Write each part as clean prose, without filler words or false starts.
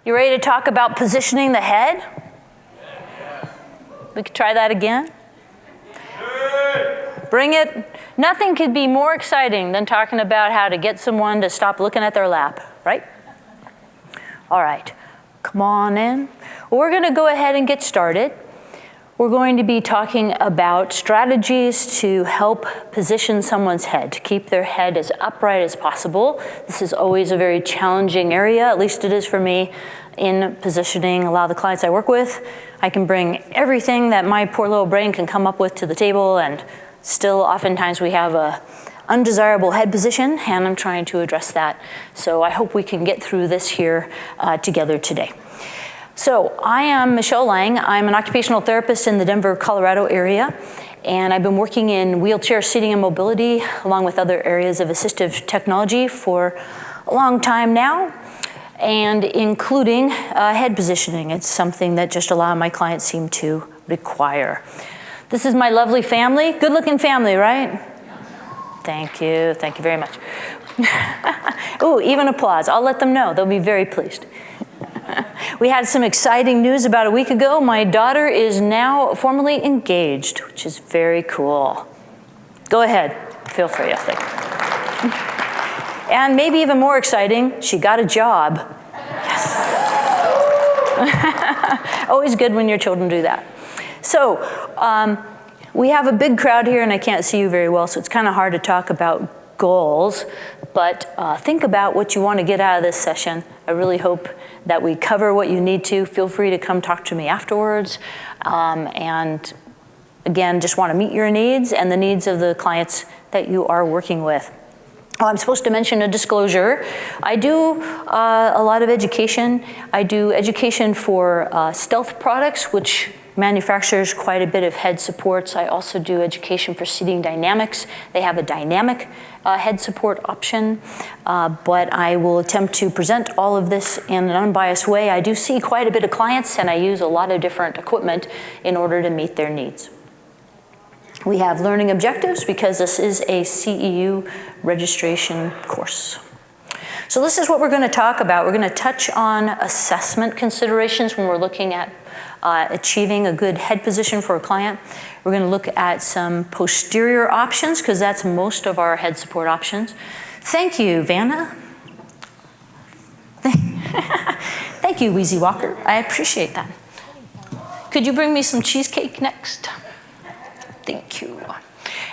You ready to talk about positioning the head? We could try that again. Bring it. Nothing could be more exciting than talking about how to get someone to stop looking at their lap, right? All right, come on in. We're going to go ahead and get started. We're going to be talking about strategies to help position someone's head, to keep their head as upright as possible. This is always a very challenging area, at least it is for me, in positioning a lot of the clients I work with. I can bring everything that my poor little brain can come up with to the table, and still oftentimes we have a undesirable head position, and I'm trying to address that. So I hope we can get through this here together today. So I am Michelle Lang. I'm an occupational therapist in the Denver, Colorado area, and I've been working in wheelchair seating and mobility along with other areas of assistive technology for a long time now, and including head positioning. It's something that just a lot of my clients seem to require. This is my lovely family. Good-looking family, right? Thank you very much. Ooh, even applause. I'll let them know. They'll be very pleased. We had some exciting news about a week ago. My daughter is now formally engaged, which is very cool. Go ahead, feel free, I think. And maybe even more exciting, she got a job. Yes. Always good when your children do that. So we have a big crowd here and I can't see you very well, so it's kind of hard to talk about goals, but think about what you want to get out of this session. I really hope that we cover what you need to. Feel free to come talk to me afterwards. And again, just want to meet your needs and the needs of the clients that you are working with. Oh, I'm supposed to mention a disclosure. I do a lot of education. I do education for Stealth products, which manufactures quite a bit of head supports. I also do education for seating dynamics. They have a dynamic head support option, but I will attempt to present all of this in an unbiased way. I do see quite a bit of clients and I use a lot of different equipment in order to meet their needs. We have learning objectives because this is a CEU registration course. So this is what we're going to talk about. We're going to touch on assessment considerations when we're looking at achieving a good head position for a client. We're going to look at some posterior options because that's most of our head support options. Thank you, Vanna. Thank you, Wheezy Walker. I appreciate that. Could you bring me some cheesecake next? Thank you.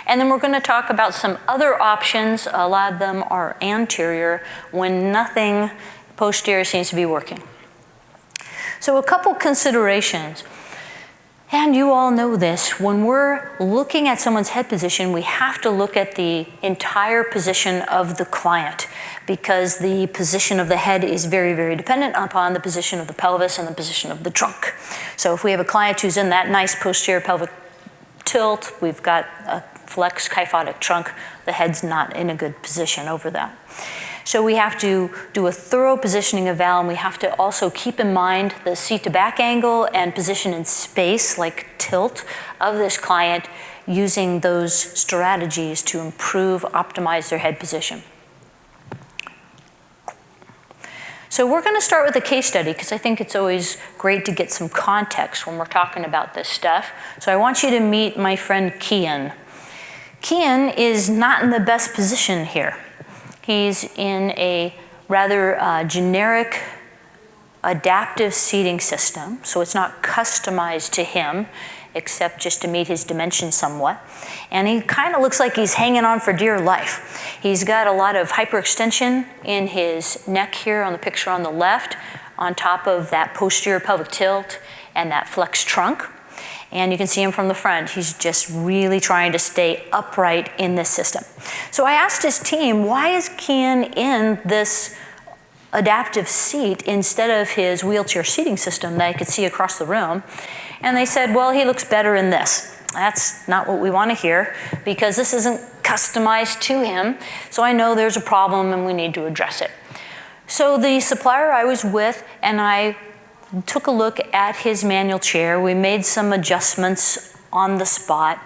And then we're going to talk about some other options. A lot of them are anterior when nothing posterior seems to be working. So a couple considerations, and you all know this, when we're looking at someone's head position, we have to look at the entire position of the client because the position of the head is very, very dependent upon the position of the pelvis and the position of the trunk. So if we have a client who's in that nice posterior pelvic tilt, we've got a flex kyphotic trunk, the head's not in a good position over that. So we have to do a thorough positioning eval, and we have to also keep in mind the seat to back angle and position in space, like tilt, of this client using those strategies to improve, optimize their head position. So we're going to start with a case study because I think it's always great to get some context when we're talking about this stuff. So I want you to meet my friend Kian. Kian is not in the best position here. He's in a rather generic adaptive seating system, so it's not customized to him, except just to meet his dimensions somewhat. And he kind of looks like he's hanging on for dear life. He's got a lot of hyperextension in his neck here on the picture on the left, on top of that posterior pelvic tilt and that flex trunk. And you can see him from the front. He's just really trying to stay upright in this system. So I asked his team, why is Kian in this adaptive seat instead of his wheelchair seating system that I could see across the room? And they said, well, he looks better in this. That's not what we want to hear because this isn't customized to him. So I know there's a problem and we need to address it. So the supplier I was with and I took a look at his manual chair. We made some adjustments on the spot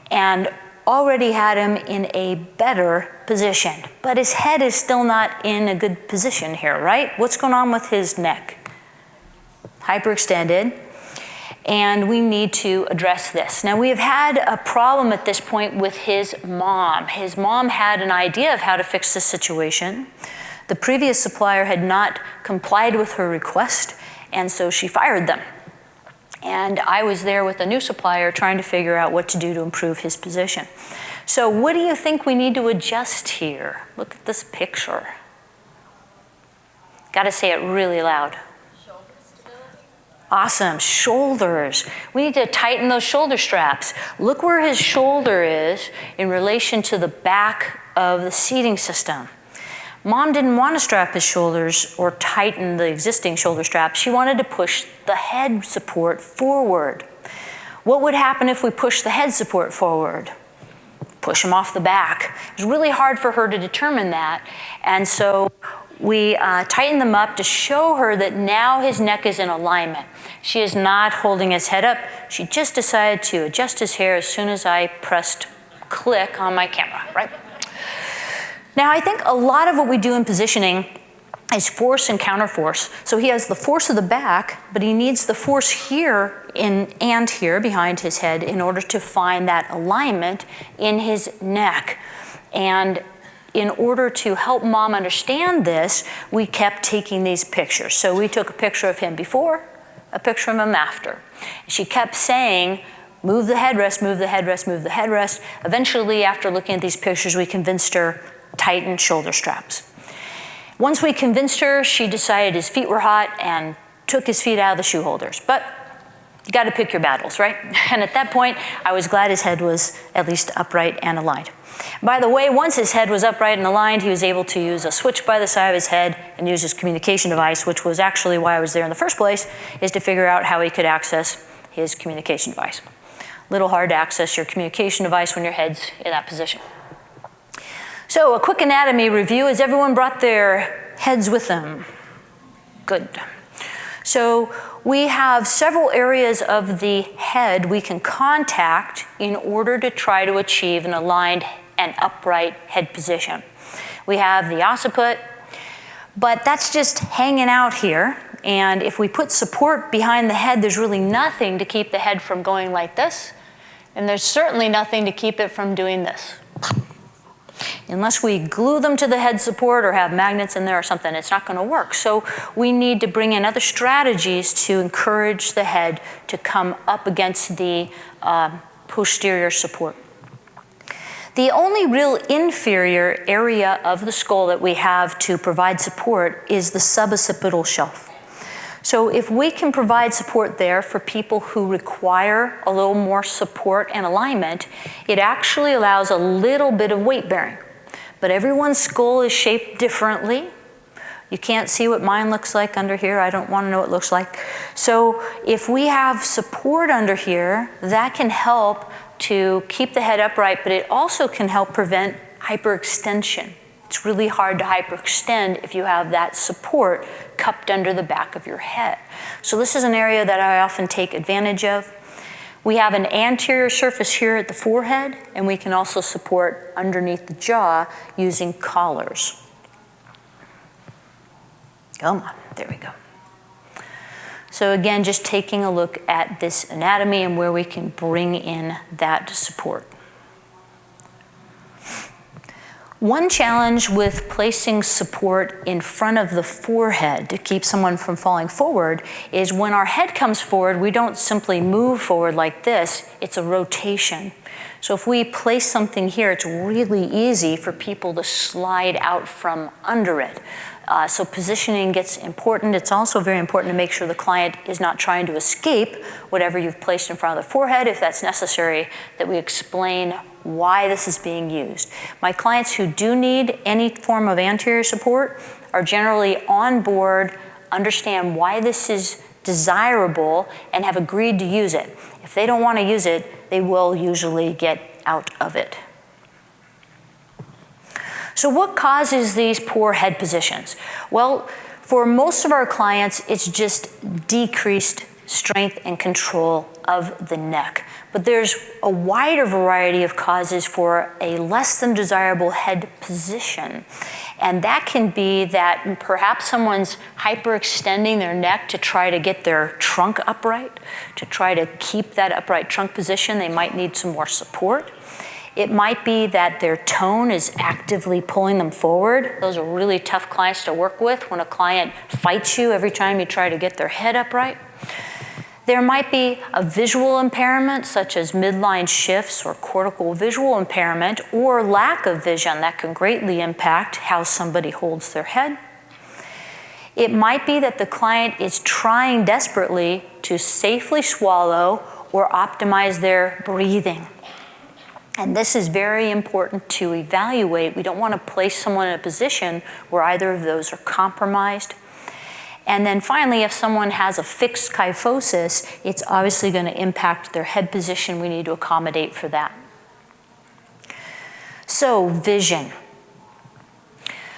and already had him in a better position. But his head is still not in a good position here, right? What's going on with his neck? hyperextended, and we need to address this. Now, we have had a problem at this point with his mom. His mom had an idea of how to fix this situation. The previous supplier had not complied with her request, and so she fired them. And I was there with a new supplier trying to figure out what to do to improve his position. So what do you think we need to adjust here? Look at this picture. Got to say it really loud. Awesome, shoulders. We need to tighten those shoulder straps. Look where his shoulder is in relation to the back of the seating system. Mom didn't want to strap his shoulders or tighten the existing shoulder strap. She wanted to push the head support forward. What would happen if we pushed the head support forward? Push him off the back. It was really hard for her to determine that. And so we tightened them up to show her that now his neck is in alignment. She is not holding his head up. She just decided to adjust his hair as soon as I pressed click on my camera, right? Now, I think a lot of what we do in positioning is force and counterforce. So he has the force of the back, but he needs the force here and here behind his head in order to find that alignment in his neck. And in order to help Mom understand this, we kept taking these pictures. So we took a picture of him before, a picture of him after. She kept saying, move the headrest, move the headrest, move the headrest. Eventually, after looking at these pictures, we convinced her, tighten shoulder straps. Once we convinced her, she decided his feet were hot and took his feet out of the shoe holders. But you got to pick your battles, right? And at that point, I was glad his head was at least upright and aligned. By the way, once his head was upright and aligned, he was able to use a switch by the side of his head and use his communication device, which was actually why I was there in the first place, is to figure out how he could access his communication device. A little hard to access your communication device when your head's in that position. So a quick anatomy review. Has everyone brought their heads with them? Good. So we have several areas of the head we can contact in order to try to achieve an aligned and upright head position. We have the occiput, but that's just hanging out here. And if we put support behind the head, there's really nothing to keep the head from going like this. And there's certainly nothing to keep it from doing this. Unless we glue them to the head support or have magnets in there or something, it's not going to work. So we need to bring in other strategies to encourage the head to come up against the posterior support. The only real inferior area of the skull that we have to provide support is the sub-occipital shelf. So if we can provide support there for people who require a little more support and alignment, it actually allows a little bit of weight bearing. But everyone's skull is shaped differently. You can't see what mine looks like under here. I don't want to know what it looks like. So if we have support under here, that can help to keep the head upright, but it also can help prevent hyperextension. It's really hard to hyperextend if you have that support cupped under the back of your head. So this is an area that I often take advantage of. We have an anterior surface here at the forehead, and we can also support underneath the jaw using collars. Come on, there we go. So again, just taking a look at this anatomy and where we can bring in that support. One challenge with placing support in front of the forehead to keep someone from falling forward is when our head comes forward, we don't simply move forward like this, it's a rotation. So if we place something here, it's really easy for people to slide out from under it. So positioning gets important. It's also very important to make sure the client is not trying to escape whatever you've placed in front of the forehead. If that's necessary, that we explain why this is being used. My clients who do need any form of anterior support are generally on board, understand why this is desirable, and have agreed to use it. If they don't want to use it, they will usually get out of it. So what causes these poor head positions? Well, for most of our clients, it's just decreased strength and control of the neck. But there's a wider variety of causes for a less than desirable head position. And that can be that perhaps someone's hyperextending their neck to try to get their trunk upright, to try to keep that upright trunk position. They might need some more support. It might be that their tone is actively pulling them forward. Those are really tough clients to work with when a client fights you every time you try to get their head upright. There might be a visual impairment, such as midline shifts or cortical visual impairment, or lack of vision that can greatly impact how somebody holds their head. It might be that the client is trying desperately to safely swallow or optimize their breathing. And this is very important to evaluate. We don't want to place someone in a position where either of those are compromised. And then finally, if someone has a fixed kyphosis, it's obviously going to impact their head position. We need to accommodate for that. So, vision.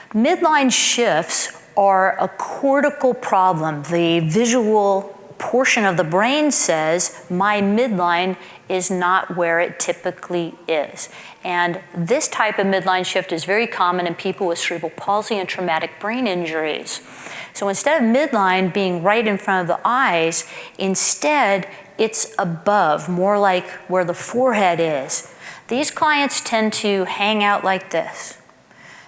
Midline shifts are a cortical problem. The visual portion of the brain says, my midline is not where it typically is. And this type of midline shift is very common in people with cerebral palsy and traumatic brain injuries. So instead of midline being right in front of the eyes, instead it's above, more like where the forehead is. These clients tend to hang out like this.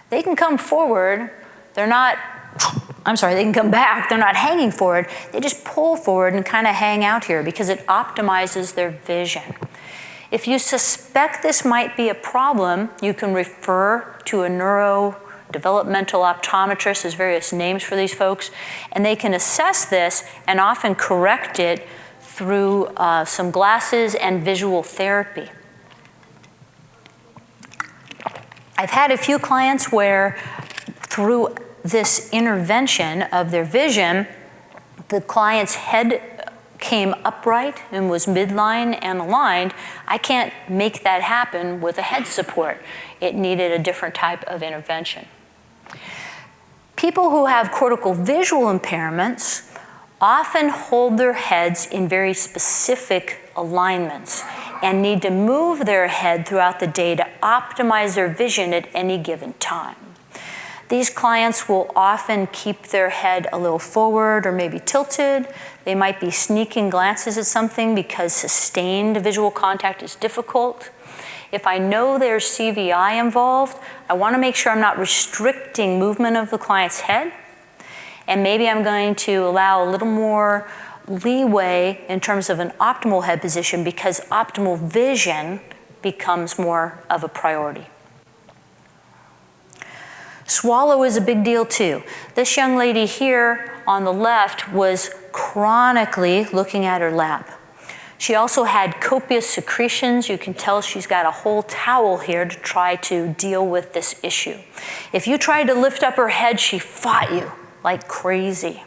They can come forward, they can come back, they're not hanging forward, they just pull forward and kind of hang out here because it optimizes their vision. If you suspect this might be a problem, you can refer to a neurodevelopmental optometrist. There's various names for these folks, and they can assess this and often correct it through some glasses and visual therapy. I've had a few clients where through this intervention of their vision, the client's head came upright and was midline and aligned. I can't make that happen with a head support. It needed a different type of intervention. People who have cortical visual impairments often hold their heads in very specific alignments and need to move their head throughout the day to optimize their vision at any given time. These clients will often keep their head a little forward or maybe tilted. They might be sneaking glances at something because sustained visual contact is difficult. If I know there's CVI involved, I want to make sure I'm not restricting movement of the client's head. And maybe I'm going to allow a little more leeway in terms of an optimal head position because optimal vision becomes more of a priority. Swallow is a big deal too. This young lady here on the left was chronically looking at her lap. She also had copious secretions. You can tell she's got a whole towel here to try to deal with this issue. If you tried to lift up her head, she fought you like crazy.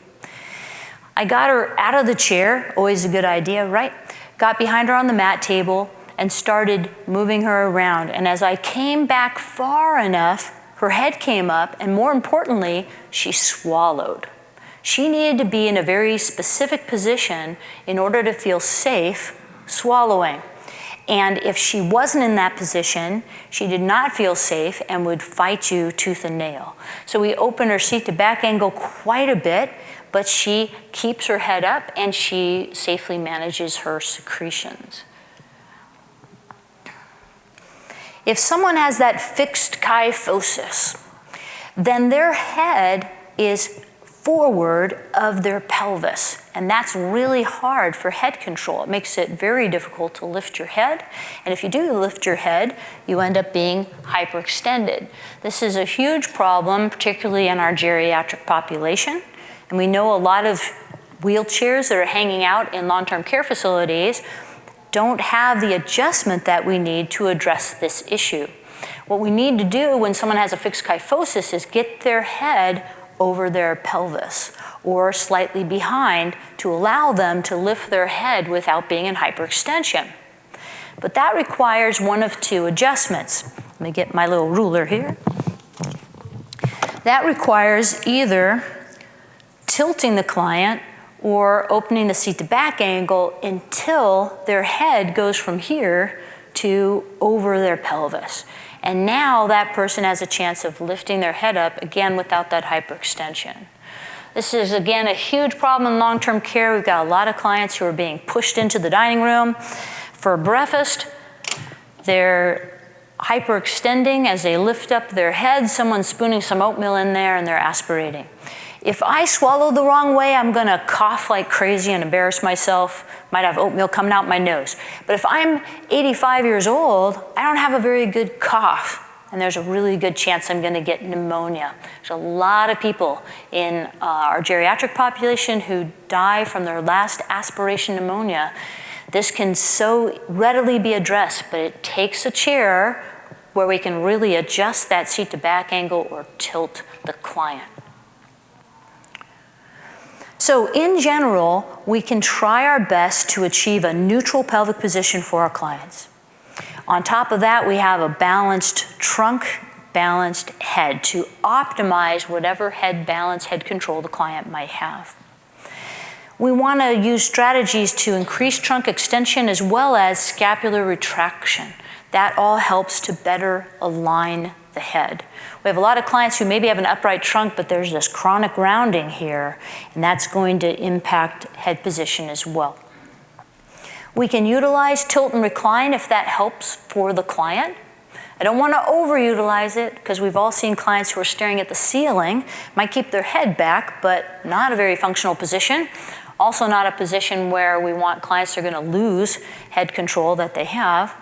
I got her out of the chair, always a good idea, right? Got behind her on the mat table and started moving her around. And as I came back far enough, her head came up, and more importantly, she swallowed. She needed to be in a very specific position in order to feel safe swallowing. And if she wasn't in that position, she did not feel safe and would fight you tooth and nail. So we opened her seat to back angle quite a bit, but she keeps her head up and she safely manages her secretions. If someone has that fixed kyphosis, then their head is forward of their pelvis, and that's really hard for head control. It makes it very difficult to lift your head, and if you do lift your head, you end up being hyperextended. This is a huge problem, particularly in our geriatric population, and we know a lot of wheelchairs that are hanging out in long-term care facilities don't have the adjustment that we need to address this issue. What we need to do when someone has a fixed kyphosis is get their head over their pelvis or slightly behind to allow them to lift their head without being in hyperextension. But that requires one of two adjustments. Let me get my little ruler here. That requires either tilting the client or opening the seat to back angle until their head goes from here to over their pelvis. And now that person has a chance of lifting their head up, again, without that hyperextension. This is, again, a huge problem in long-term care. We've got a lot of clients who are being pushed into the dining room for breakfast. They're hyperextending as they lift up their head. Someone's spooning some oatmeal in there and they're aspirating. If I swallow the wrong way, I'm gonna cough like crazy and embarrass myself. Might have oatmeal coming out my nose. But if I'm 85 years old, I don't have a very good cough, and there's a really good chance I'm gonna get pneumonia. There's a lot of people in our geriatric population who die from their last aspiration pneumonia. This can so readily be addressed, but it takes a chair where we can really adjust that seat to back angle or tilt the client. So in general, we can try our best to achieve a neutral pelvic position for our clients. On top of that, we have a balanced trunk, balanced head to optimize whatever head balance, head control the client might have. We want to use strategies to increase trunk extension as well as scapular retraction. That all helps to better align the head. We have a lot of clients who maybe have an upright trunk, but there's this chronic rounding here, and that's going to impact head position as well. We can utilize tilt and recline if that helps for the client. I don't want to overutilize it because we've all seen clients who are staring at the ceiling, might keep their head back, but not a very functional position. Also not a position where we want clients who are going to lose head control that they have.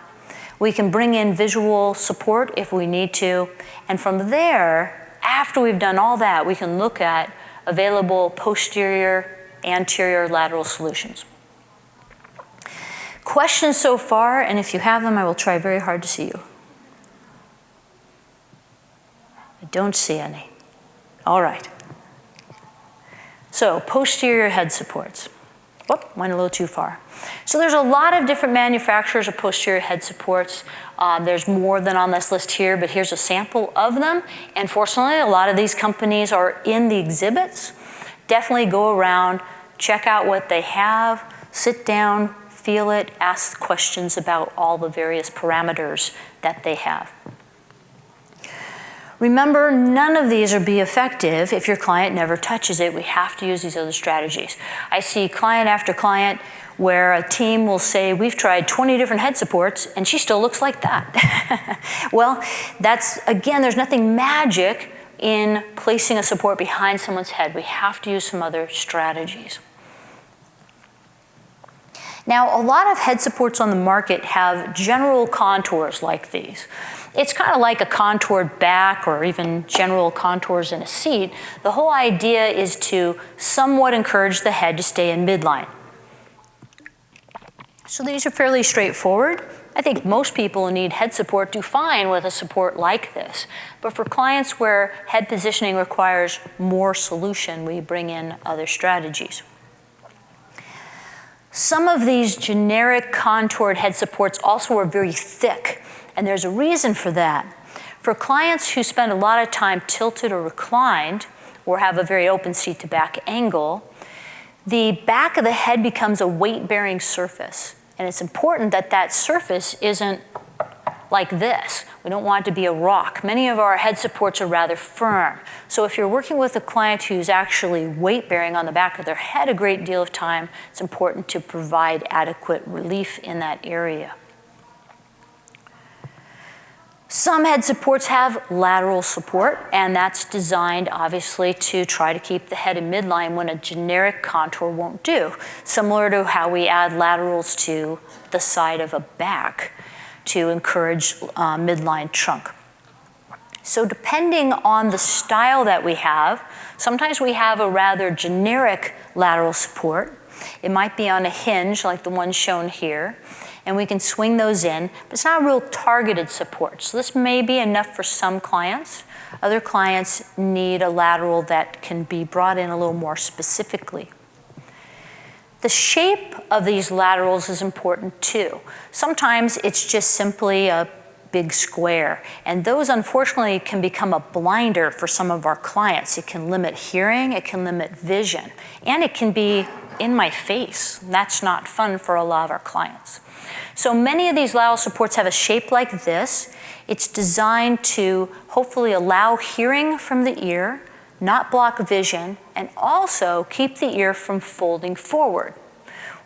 We can bring in visual support if we need to. And from there, after we've done all that, we can look at available posterior, anterior, lateral solutions. Questions so far, and if you have them, I will try very hard to see you. I don't see any. All right. So posterior head supports. Whoop, went a little too far. So there's a lot of different manufacturers of posterior head supports. There's more than on this list here, but here's a sample of them. And fortunately, a lot of these companies are in the exhibits. Definitely go around, check out what they have, sit down, feel it, ask questions about all the various parameters that they have. Remember, none of these will be effective if your client never touches it. We have to use these other strategies. I see client after client where a team will say, we've tried 20 different head supports and she still looks like that. Well, that's, again, there's nothing magic in placing a support behind someone's head. We have to use some other strategies. Now, a lot of head supports on the market have general contours like these. It's kind of like a contoured back or even general contours in a seat. The whole idea is to somewhat encourage the head to stay in midline. So these are fairly straightforward. I think most people who need head support do fine with a support like this. But for clients where head positioning requires more solution, we bring in other strategies. Some of these generic contoured head supports also are very thick, and there's a reason for that. For clients who spend a lot of time tilted or reclined, or have a very open seat to back angle, the back of the head becomes a weight-bearing surface. And it's important that that surface isn't like this. We don't want it to be a rock. Many of our head supports are rather firm. So if you're working with a client who's actually weight-bearing on the back of their head a great deal of time, it's important to provide adequate relief in that area. Some head supports have lateral support, and that's designed, obviously, to try to keep the head in midline when a generic contour won't do, similar to how we add laterals to the side of a back to encourage midline trunk. So depending on the style that we have, sometimes we have a rather generic lateral support. It might be on a hinge like the one shown here, and we can swing those in, but it's not a real targeted support. So this may be enough for some clients. Other clients need a lateral that can be brought in a little more specifically. The shape of these laterals is important too. Sometimes it's just simply a big square, and those unfortunately can become a blinder for some of our clients. It can limit hearing, it can limit vision, and it can be in my face. That's not fun for a lot of our clients. So many of these lateral supports have a shape like this. It's designed to hopefully allow hearing from the ear, not block vision, and also keep the ear from folding forward.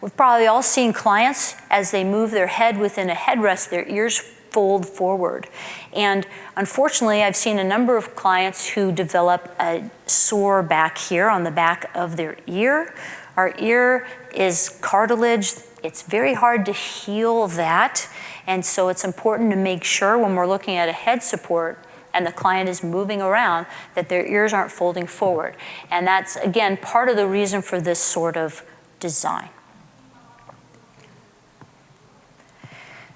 We've probably all seen clients, as they move their head within a headrest, their ears fold forward. And unfortunately, I've seen a number of clients who develop a sore back here on the back of their ear. Our ear is cartilage. It's very hard to heal that. And so it's important to make sure when we're looking at a head support and the client is moving around that their ears aren't folding forward. And that's, again, part of the reason for this sort of design.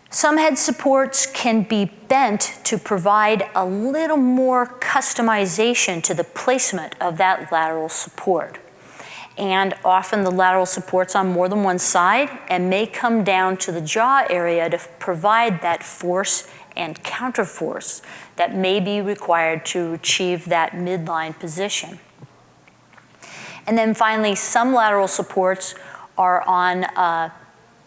Some head supports can be bent to provide a little more customization to the placement of that lateral support. And often the lateral support's on more than one side and may come down to the jaw area to provide that force and counterforce that may be required to achieve that midline position. And then finally, some lateral supports are on a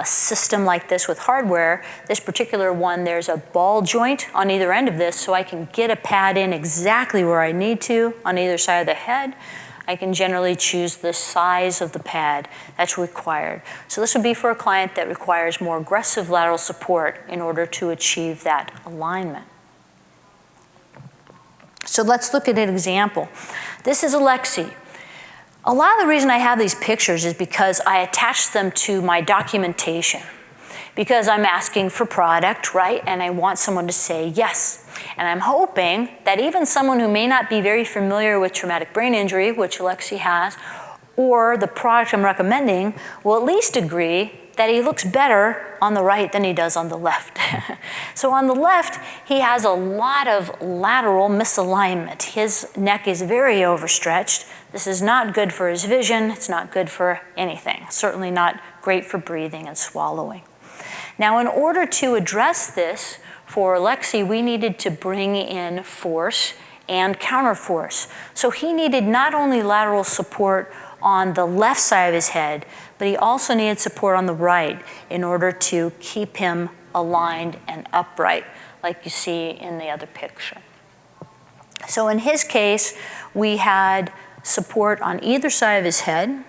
system like this with hardware. This particular one, there's a ball joint on either end of this, so I can get a pad in exactly where I need to on either side of the head. I can generally choose the size of the pad that's required. So this would be for a client that requires more aggressive lateral support in order to achieve that alignment. So let's look at an example. This is Alexi. A lot of the reason I have these pictures is because I attach them to my documentation. Because I'm asking for product, right? And I want someone to say yes. And I'm hoping that even someone who may not be very familiar with traumatic brain injury, which Alexi has, or the product I'm recommending, will at least agree that he looks better on the right than he does on the left. So on the left, he has a lot of lateral misalignment. His neck is very overstretched. This is not good for his vision. It's not good for anything. Certainly not great for breathing and swallowing. Now, in order to address this for Alexi, we needed to bring in force and counterforce. So he needed not only lateral support on the left side of his head, but he also needed support on the right in order to keep him aligned and upright, like you see in the other picture. So in his case, we had support on either side of his head.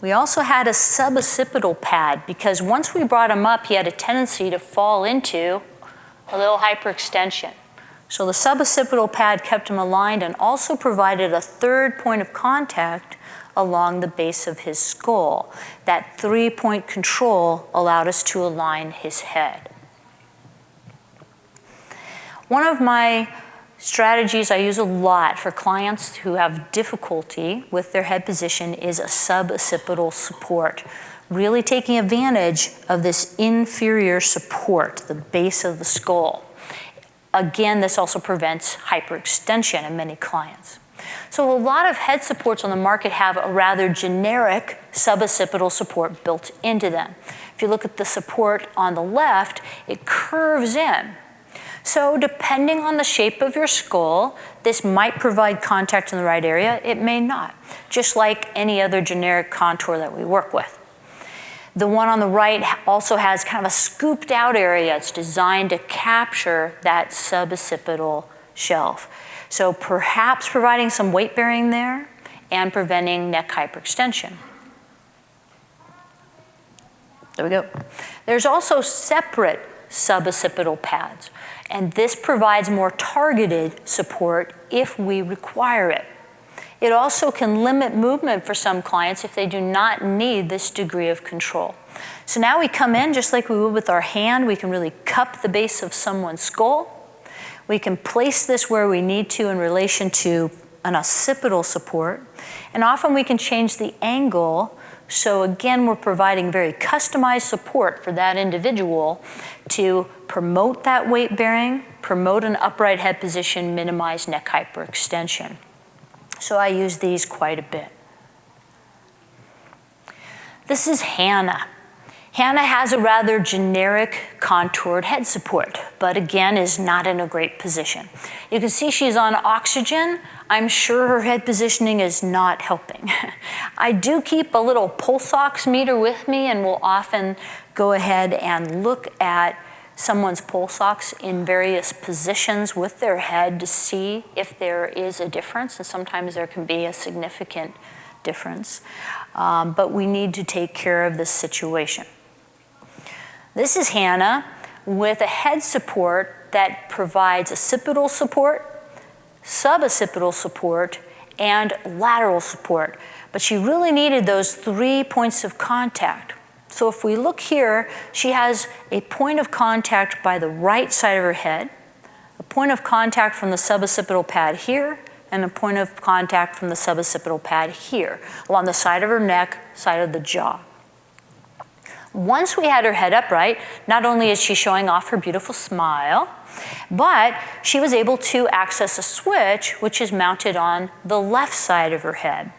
We also had a sub-occipital pad because once we brought him up, he had a tendency to fall into a little hyperextension. So the sub-occipital pad kept him aligned and also provided a third point of contact along the base of his skull. That 3-point control allowed us to align his head. One of my strategies I use a lot for clients who have difficulty with their head position is a sub-occipital support, really taking advantage of this inferior support, the base of the skull. Again, this also prevents hyperextension in many clients. So a lot of head supports on the market have a rather generic sub-occipital support built into them. If you look at the support on the left, it curves in. So depending on the shape of your skull, this might provide contact in the right area, it may not, just like any other generic contour that we work with. The one on the right also has kind of a scooped out area. It's designed to capture that sub-occipital shelf. So perhaps providing some weight bearing there and preventing neck hyperextension. There we go. There's also separate sub-occipital pads, and this provides more targeted support if we require it. It also can limit movement for some clients if they do not need this degree of control. So now we come in just like we would with our hand. We can really cup the base of someone's skull. We can place this where we need to in relation to an occipital support. And often we can change the angle. So again, we're providing very customized support for that individual to promote that weight bearing, promote an upright head position, minimize neck hyperextension. So I use these quite a bit. This is Hannah. Hannah has a rather generic contoured head support, but again is not in a great position. You can see she's on oxygen. I'm sure her head positioning is not helping. I do keep a little pulse ox meter with me, and will often go ahead and look at someone's pulse ox in various positions with their head to see if there is a difference, and sometimes there can be a significant difference. But we need to take care of this situation. This is Hannah with a head support that provides occipital support, sub-occipital support, and lateral support. But she really needed those 3 points of contact. So if we look here, she has a point of contact by the right side of her head, a point of contact from the sub-occipital pad here, and a point of contact from the sub-occipital pad here, along the side of her neck, side of the jaw. Once we had her head upright, not only is she showing off her beautiful smile, but she was able to access a switch which is mounted on the left side of her head.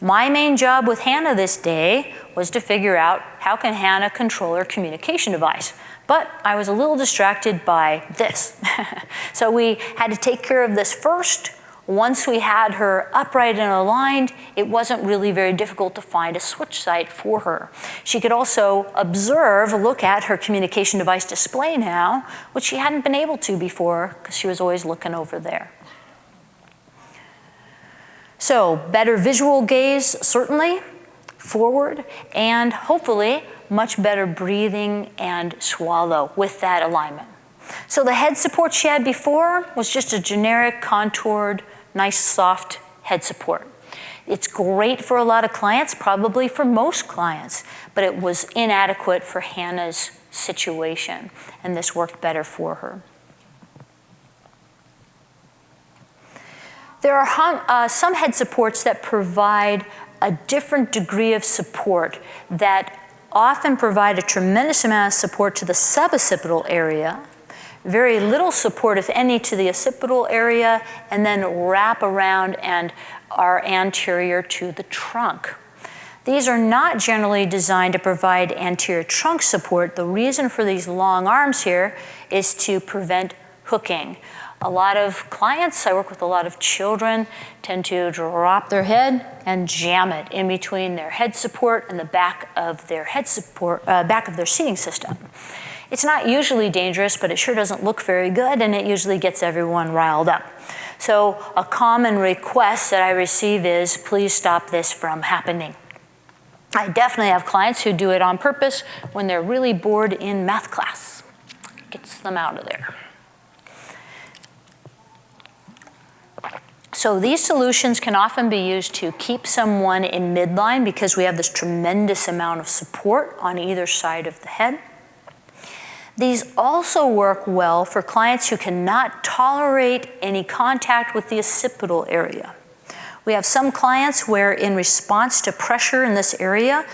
My main job with Hannah this day was to figure out how can Hannah control her communication device. But I was a little distracted by this. So we had to take care of this first. Once we had her upright and aligned, it wasn't really very difficult to find a switch site for her. She could also look at her communication device display now, which she hadn't been able to before because she was always looking over there. So better visual gaze, certainly, forward, and hopefully much better breathing and swallow with that alignment. So the head support she had before was just a generic contoured, nice soft head support. It's great for a lot of clients, probably for most clients, but it was inadequate for Hannah's situation, and this worked better for her. There are some head supports that provide a different degree of support that often provide a tremendous amount of support to the sub-occipital area, very little support, if any, to the occipital area, and then wrap around and are anterior to the trunk. These are not generally designed to provide anterior trunk support. The reason for these long arms here is to prevent hooking. A lot of clients, I work with a lot of children, tend to drop their head and jam it in between their head support and the back of their head support, back of their seating system. It's not usually dangerous, but it sure doesn't look very good, and it usually gets everyone riled up. So a common request that I receive is, please stop this from happening. I definitely have clients who do it on purpose when they're really bored in math class. Gets them out of there. So these solutions can often be used to keep someone in midline because we have this tremendous amount of support on either side of the head. These also work well for clients who cannot tolerate any contact with the occipital area. We have some clients where, in response to pressure in this area,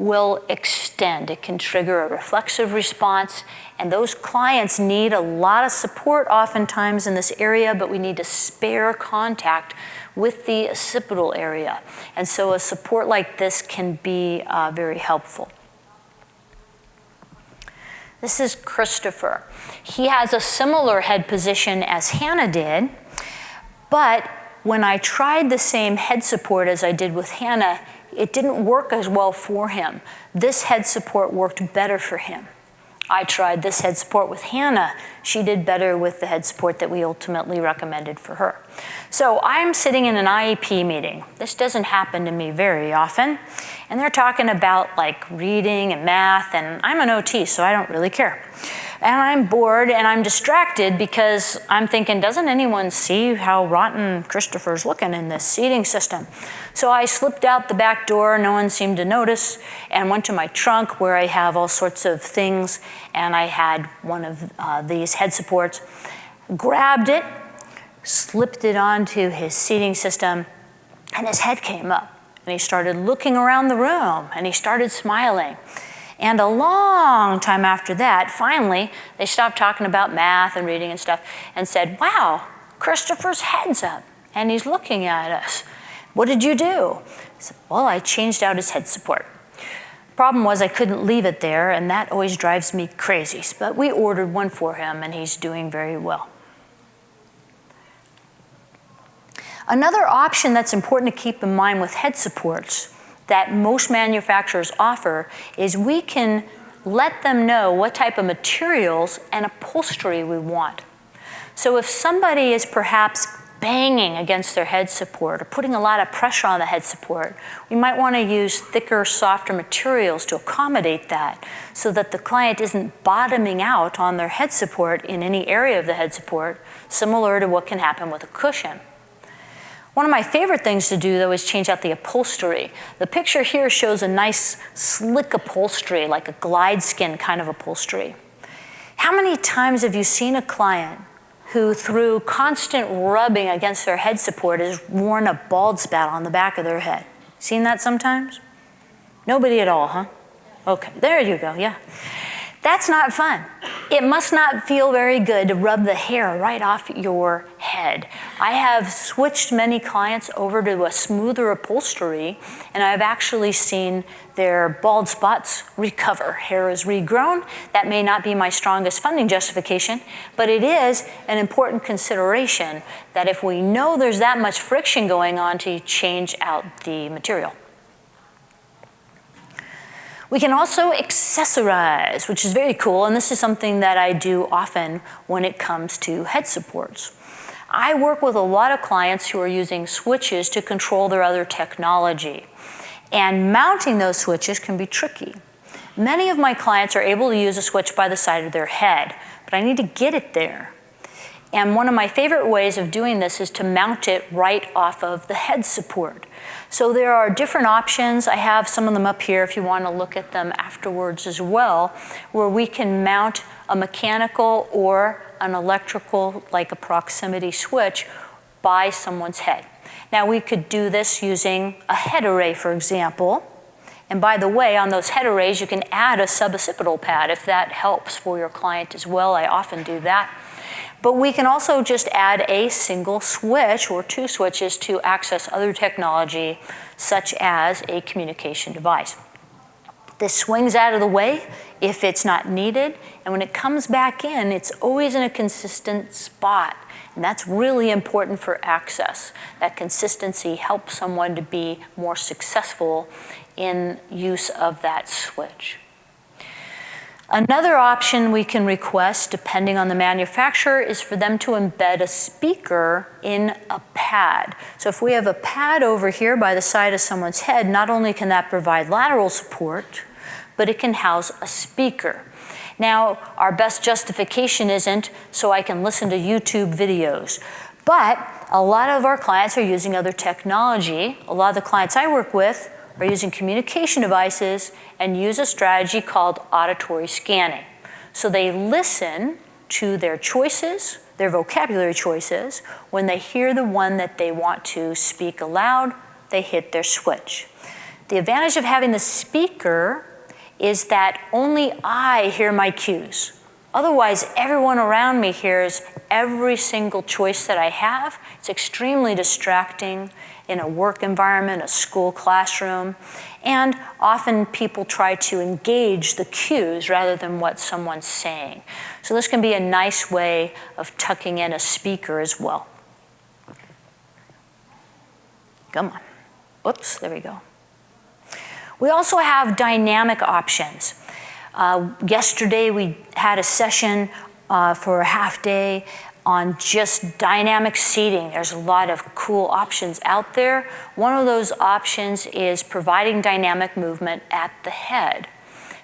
will extend. It can trigger a reflexive response, and those clients need a lot of support oftentimes in this area, but we need to spare contact with the occipital area. And so a support like this can be very helpful. This is Christopher. He has a similar head position as Hannah did, but when I tried the same head support as I did with Hannah, it didn't work as well for him. This head support worked better for him. I tried this head support with Hannah. She did better with the head support that we ultimately recommended for her. So I'm sitting in an IEP meeting. This doesn't happen to me very often. And they're talking about like reading and math, and I'm an OT, so I don't really care. And I'm bored and I'm distracted because I'm thinking, doesn't anyone see how rotten Christopher's looking in this seating system? So I slipped out the back door, no one seemed to notice, and went to my trunk where I have all sorts of things, and I had one of these head supports, grabbed it, slipped it onto his seating system, and his head came up. And he started looking around the room, and he started smiling. And a long time after that, finally, they stopped talking about math and reading and stuff and said, wow, Christopher's head's up, and he's looking at us. What did you do? I said, well, I changed out his head support. Problem was I couldn't leave it there, and that always drives me crazy. But we ordered one for him, and he's doing very well. Another option that's important to keep in mind with head supports that most manufacturers offer is we can let them know what type of materials and upholstery we want. So if somebody is perhaps banging against their head support or putting a lot of pressure on the head support, we might want to use thicker, softer materials to accommodate that so that the client isn't bottoming out on their head support in any area of the head support, similar to what can happen with a cushion. One of my favorite things to do, though, is change out the upholstery. The picture here shows a nice, slick upholstery, like a glide skin kind of upholstery. How many times have you seen a client who, through constant rubbing against their head support, has worn a bald spot on the back of their head? Seen that sometimes? Nobody at all, huh? Okay, there you go, yeah. That's not fun. It must not feel very good to rub the hair right off your head. I have switched many clients over to a smoother upholstery, and I've actually seen their bald spots recover. Hair is regrown. That may not be my strongest funding justification, but it is an important consideration that if we know there's that much friction going on, to change out the material. We can also accessorize, which is very cool, and this is something that I do often when it comes to head supports. I work with a lot of clients who are using switches to control their other technology, and mounting those switches can be tricky. Many of my clients are able to use a switch by the side of their head, but I need to get it there. And one of my favorite ways of doing this is to mount it right off of the head support. So there are different options. I have some of them up here if you want to look at them afterwards as well, where we can mount a mechanical or an electrical, like a proximity switch, by someone's head. Now we could do this using a head array, for example. And by the way, on those head arrays, you can add a sub-occipital pad if that helps for your client as well. I often do that. But we can also just add a single switch or two switches to access other technology, such as a communication device. This swings out of the way if it's not needed, and when it comes back in, it's always in a consistent spot. And that's really important for access. That consistency helps someone to be more successful in use of that switch. Another option we can request, depending on the manufacturer, is for them to embed a speaker in a pad. So if we have a pad over here by the side of someone's head, not only can that provide lateral support, but it can house a speaker. Now, our best justification isn't so I can listen to YouTube videos, but a lot of our clients are using other technology. A lot of the clients I work with are using communication devices and use a strategy called auditory scanning. So they listen to their choices, their vocabulary choices. When they hear the one that they want to speak aloud, they hit their switch. The advantage of having the speaker is that only I hear my cues. Otherwise, everyone around me hears every single choice that I have. It's extremely distracting in a work environment, a school classroom, and often people try to engage the cues rather than what someone's saying. So this can be a nice way of tucking in a speaker as well. Come on. Whoops, there we go. We also have dynamic options. Yesterday we had a session for a half day on just dynamic seating. There's a lot of cool options out there. One of those options is providing dynamic movement at the head.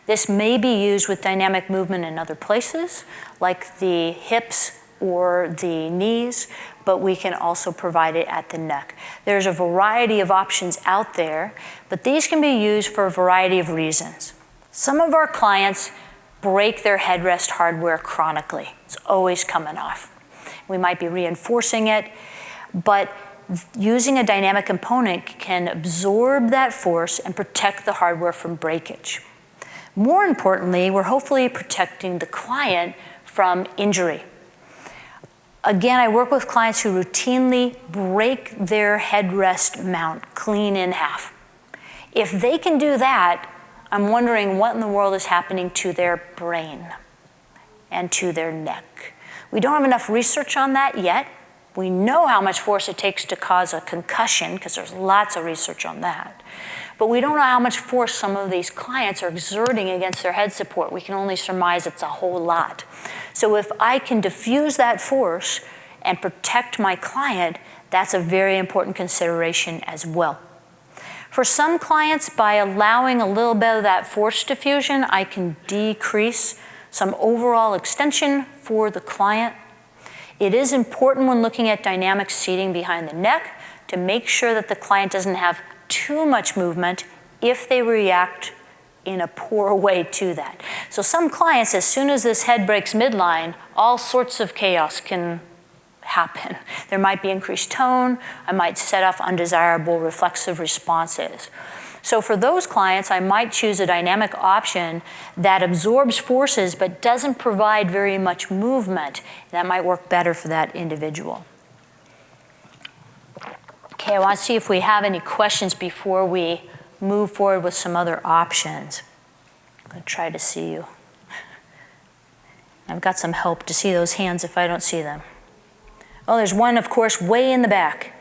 This may be used with dynamic movement in other places, like the hips or the knees, but we can also provide it at the neck. There's a variety of options out there, but these can be used for a variety of reasons. Some of our clients break their headrest hardware chronically. It's always coming off. We might be reinforcing it, but using a dynamic component can absorb that force and protect the hardware from breakage. More importantly, we're hopefully protecting the client from injury. Again, I work with clients who routinely break their headrest mount clean in half. If they can do that, I'm wondering what in the world is happening to their brain and to their neck. We don't have enough research on that yet, We know how much force it takes to cause a concussion, because there's lots of research on that. But we don't know how much force some of these clients are exerting against their head support. We can only surmise it's a whole lot. So if I can diffuse that force and protect my client, that's a very important consideration as well. For some clients, by allowing a little bit of that force diffusion, I can decrease some overall extension for the client. It is important when looking at dynamic seating behind the neck to make sure that the client doesn't have too much movement if they react in a poor way to that. So some clients, as soon as this head breaks midline, all sorts of chaos can happen. There might be increased tone. I might set off undesirable reflexive responses. So for those clients, I might choose a dynamic option that absorbs forces but doesn't provide very much movement. That might work better for that individual. Okay, I want to see if we have any questions before we move forward with some other options. I'm going to try to see you. I've got some help to see those hands if I don't see them. Oh, there's one, of course, way in the back.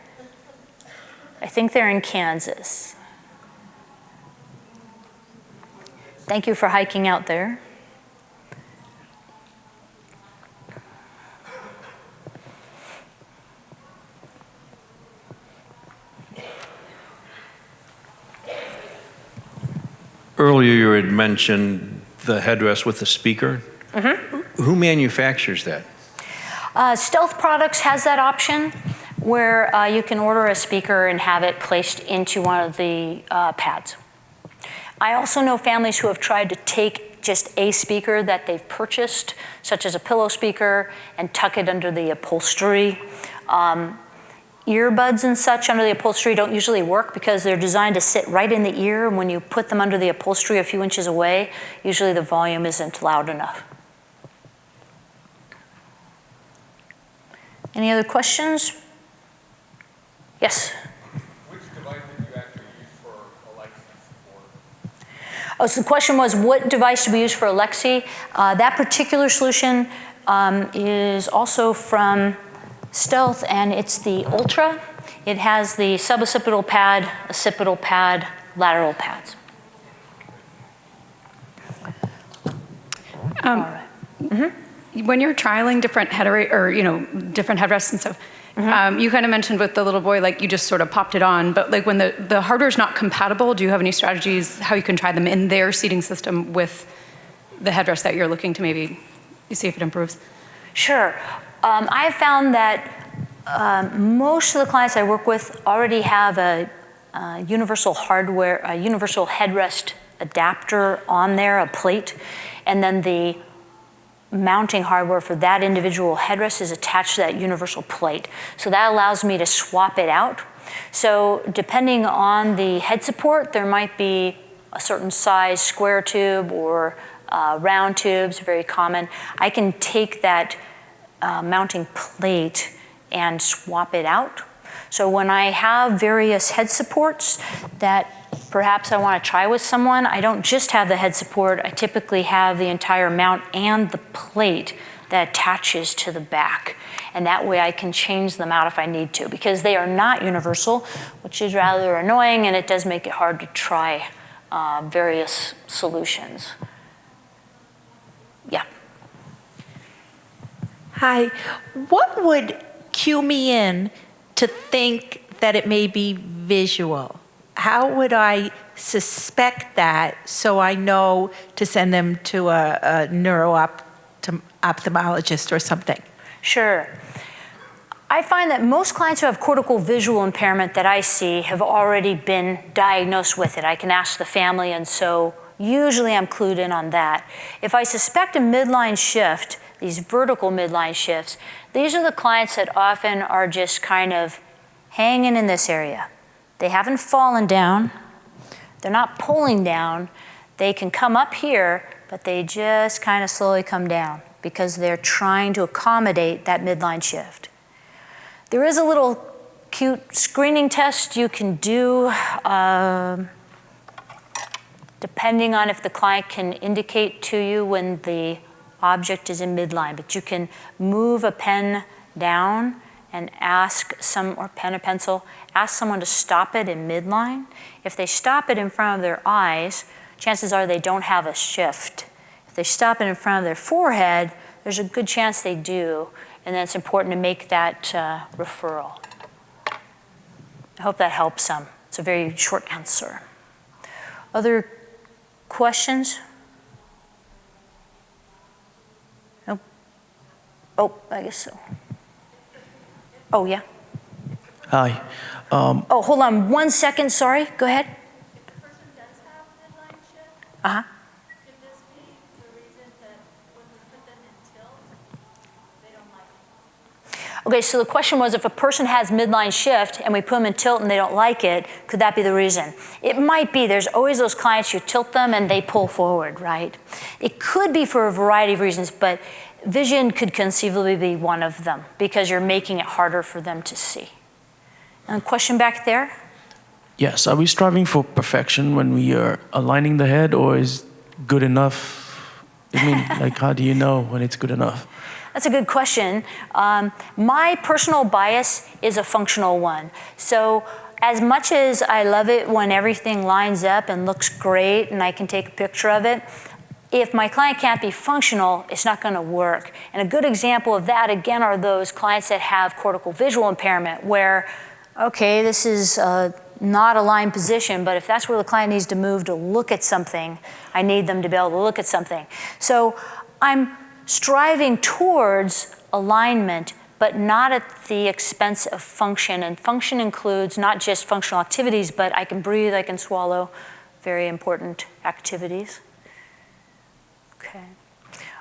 I think they're in Kansas. Thank you for hiking out there. Earlier you had mentioned the headrest with the speaker. Mm-hmm. Who manufactures that? Stealth Products has that option where you can order a speaker and have it placed into one of the pads. I also know families who have tried to take just a speaker that they've purchased, such as a pillow speaker, and tuck it under the upholstery. Earbuds and such under the upholstery don't usually work because they're designed to sit right in the ear, and when you put them under the upholstery a few inches away, usually the volume isn't loud enough. Any other questions? Yes? Which device did you actually use for Alexa support? Oh, so the question was, what device do we use for Alexi? That particular solution is also from Stealth, and it's the Ultra. It has the sub-occipital pad, occipital pad, lateral pads. All right. Mm-hmm. When you're trialing different different headrests and stuff, mm-hmm. You kind of mentioned with the little boy, like you just sort of popped it on, but like when the hardware is not compatible, do you have any strategies how you can try them in their seating system with the headrest that you're looking to maybe see if it improves? Sure. I have found that most of the clients I work with already have a universal hardware, a universal headrest adapter on there, a plate, and then the mounting hardware for that individual headrest is attached to that universal plate. So that allows me to swap it out. So depending on the head support, there might be a certain size square tube or round tubes, very common. I can take that mounting plate and swap it out. So when I have various head supports that perhaps I want to try with someone, I don't just have the head support, I typically have the entire mount and the plate that attaches to the back. And that way I can change them out if I need to, because they are not universal, which is rather annoying, and it does make it hard to try various solutions. Yeah. Hi. What would cue me in to think that it may be visual? How would I suspect that so I know to send them to a ophthalmologist or something? Sure. I find that most clients who have cortical visual impairment that I see have already been diagnosed with it. I can ask the family, and so usually I'm clued in on that. If I suspect a midline shift, these vertical midline shifts, these are the clients that often are just kind of hanging in this area. They haven't fallen down. They're not pulling down. They can come up here, but they just kind of slowly come down because they're trying to accommodate that midline shift. There is a little cute screening test you can do depending on if the client can indicate to you when the object is in midline, but you can move a pen down and or pen or pencil, ask someone to stop it in midline. If they stop it in front of their eyes, chances are they don't have a shift. If they stop it in front of their forehead, there's a good chance they do, and then it's important to make that referral. I hope that helps some. It's a very short answer. Other questions? Nope. Oh, I guess so. Oh, yeah. Hi. Oh, hold on 1 second, sorry. Go ahead. If the person does have midline shift, Uh-huh. could this be the reason that when we put them in tilt, they don't like it? Okay, so the question was if a person has midline shift and we put them in tilt and they don't like it, could that be the reason? It might be. There's always those clients, you tilt them and they pull forward, right? It could be for a variety of reasons, but vision could conceivably be one of them because you're making it harder for them to see. And question back there? Yes, are we striving for perfection when we are aligning the head, or is good enough? I mean, like, how do you know when it's good enough? That's a good question. My personal bias is a functional one. So as much as I love it when everything lines up and looks great and I can take a picture of it, if my client can't be functional, it's not going to work. And a good example of that, again, are those clients that have cortical visual impairment where, okay, this is not a line position, but if that's where the client needs to move to look at something, I need them to be able to look at something. So I'm striving towards alignment, but not at the expense of function. And function includes not just functional activities, but I can breathe, I can swallow, very important activities. Okay.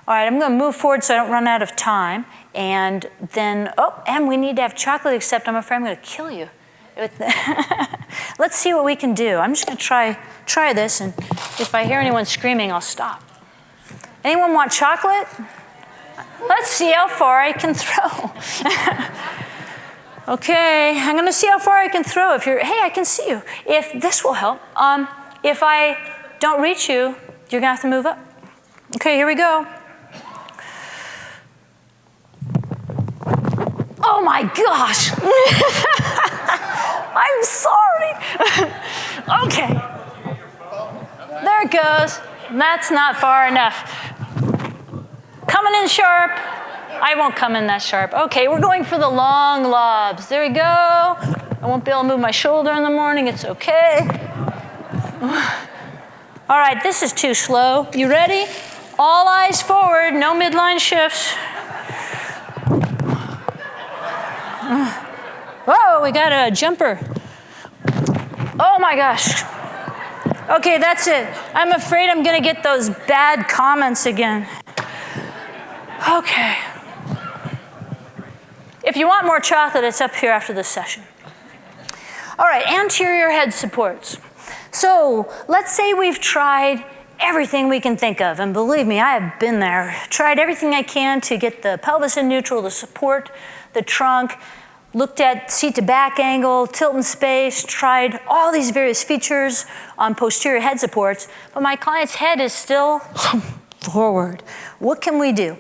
All right, I'm going to move forward so I don't run out of time. And then, oh, and we need to have chocolate, except I'm afraid I'm going to kill you. Let's see what we can do. I'm just going to try this, and if I hear anyone screaming, I'll stop. Anyone want chocolate? Let's see how far I can throw. Okay, I'm going to see how far I can throw. If you're, hey, I can see you. If this will help. If I don't reach you, you're going to have to move up. Okay, here we go. Oh my gosh. I'm sorry. Okay. There it goes. That's not far enough. Coming in sharp. I won't come in that sharp. Okay, we're going for the long lobs. There we go. I won't be able to move my shoulder in the morning. It's okay. All right, this is too slow. You ready? All eyes forward, no midline shifts. Whoa, we got a jumper. Oh my gosh. Okay, that's it. I'm afraid I'm gonna get those bad comments again. Okay. If you want more chocolate, it's up here after this session. All right, anterior head supports. So let's say we've tried everything we can think of, and believe me, I have been there. Tried everything I can to get the pelvis in neutral, to support the trunk, looked at seat to back angle, tilt in space, tried all these various features on posterior head supports, but my client's head is still forward. What can we do?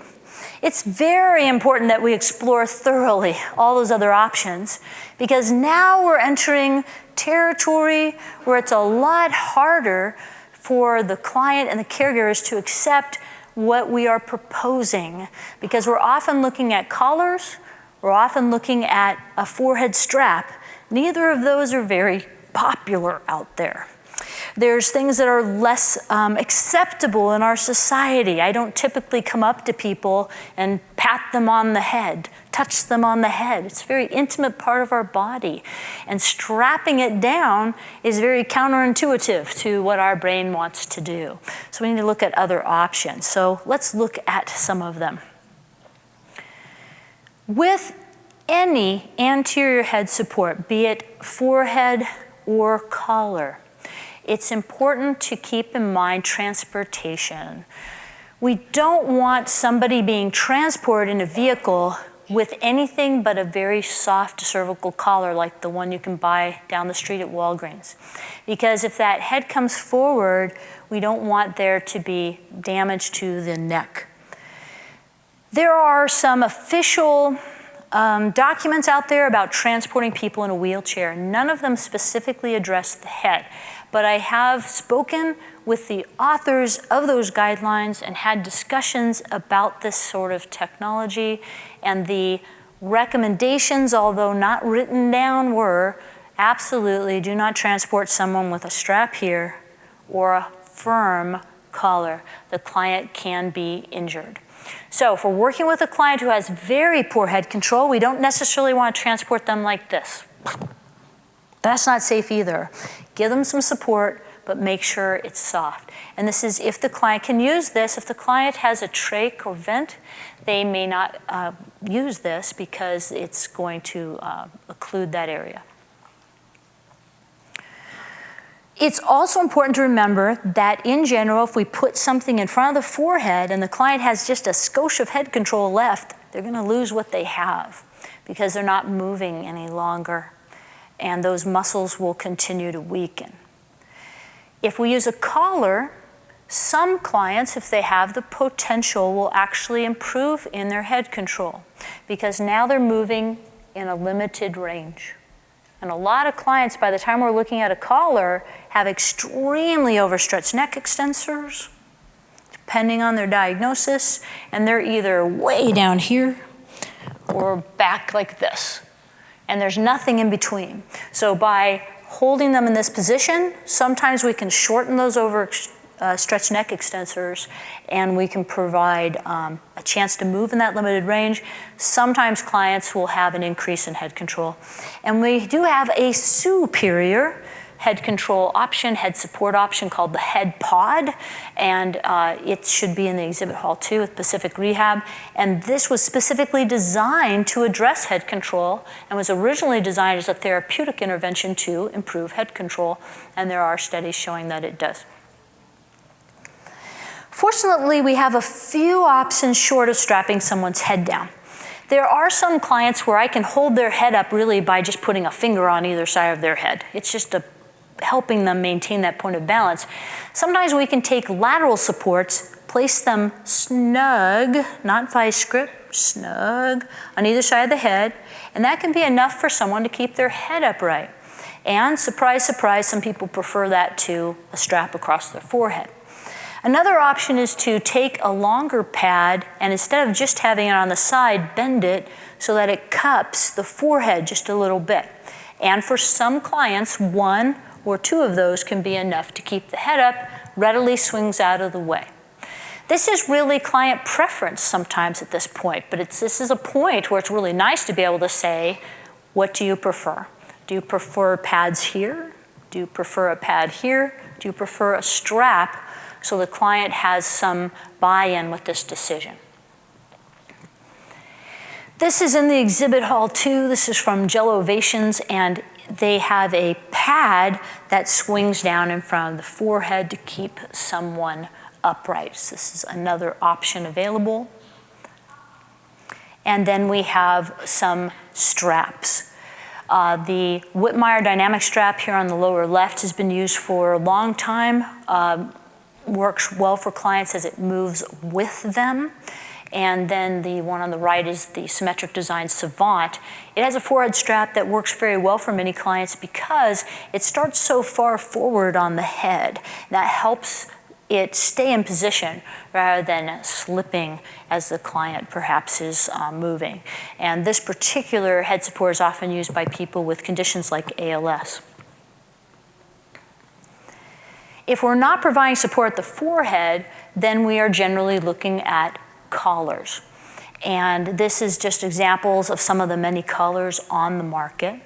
It's very important that we explore thoroughly all those other options, because now we're entering territory where it's a lot harder for the client and the caregivers to accept what we are proposing, because we're often looking at collars, we're often looking at a forehead strap. Neither of those are very popular out there. There's things that are less acceptable in our society. I don't typically come up to people and pat them on the head, touch them on the head. It's a very intimate part of our body. And strapping it down is very counterintuitive to what our brain wants to do. So we need to look at other options. So let's look at some of them. With any anterior head support, be it forehead or collar, it's important to keep in mind transportation. We don't want somebody being transported in a vehicle with anything but a very soft cervical collar like the one you can buy down the street at Walgreens. Because if that head comes forward, we don't want there to be damage to the neck. There are some official documents out there about transporting people in a wheelchair. None of them specifically address the head, but I have spoken with the authors of those guidelines and had discussions about this sort of technology, and the recommendations, although not written down, were absolutely do not transport someone with a strap here or a firm collar. The client can be injured. So if we're working with a client who has very poor head control, we don't necessarily want to transport them like this. That's not safe either. Give them some support, but make sure it's soft. And this is if the client can use this. If the client has a trach or vent, they may not use this because it's going to occlude that area. It's also important to remember that in general, if we put something in front of the forehead and the client has just a skosh of head control left, they're going to lose what they have because they're not moving any longer, and those muscles will continue to weaken. If we use a collar, some clients, if they have the potential, will actually improve in their head control because now they're moving in a limited range. And a lot of clients, by the time we're looking at a collar, have extremely overstretched neck extensors, depending on their diagnosis, and they're either way down here or back like this. And there's nothing in between. So by holding them in this position, sometimes we can shorten those overstretched neck extensors, and we can provide a chance to move in that limited range. Sometimes clients will have an increase in head control. And we do have a superior head control option, head support option called the head pod, and it should be in the exhibit hall too with Pacific Rehab. And this was specifically designed to address head control and was originally designed as a therapeutic intervention to improve head control, and there are studies showing that it does. Fortunately, we have a few options short of strapping someone's head down. There are some clients where I can hold their head up really by just putting a finger on either side of their head. It's just helping them maintain that point of balance. Sometimes we can take lateral supports, place them snug, not vice grip, snug, on either side of the head, and that can be enough for someone to keep their head upright. And surprise, surprise, some people prefer that to a strap across their forehead. Another option is to take a longer pad and instead of just having it on the side, bend it so that it cups the forehead just a little bit. And for some clients, one or two of those can be enough to keep the head up, readily swings out of the way. This is really client preference sometimes at this point, but this is a point where it's really nice to be able to say, what do you prefer? Do you prefer pads here? Do you prefer a pad here? Do you prefer a strap? So the client has some buy-in with this decision. This is in the exhibit hall too. This is from Gel Ovations, and they have a pad that swings down in front of the forehead to keep someone upright. So this is another option available. And then we have some straps. The Whitmire dynamic strap here on the lower left has been used for a long time. Works well for clients as it moves with them. And then the one on the right is the symmetric design Savant. It has a forehead strap that works very well for many clients because it starts so far forward on the head. That helps it stay in position rather than slipping as the client perhaps is moving. And this particular head support is often used by people with conditions like ALS. If we're not providing support at the forehead, then we are generally looking at collars. And this is just examples of some of the many collars on the market.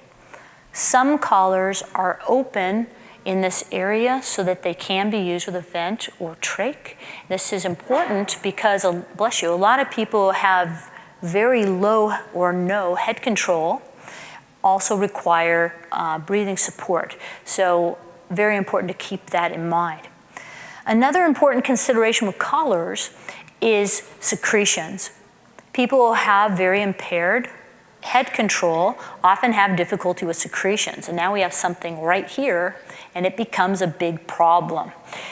Some collars are open in this area so that they can be used with a vent or trach. This is important because, bless you, a lot of people have very low or no head control, also require breathing support. So very important to keep that in mind. Another important consideration with collars is secretions. People who have very impaired head control often have difficulty with secretions, and now we have something right here and it becomes a big problem.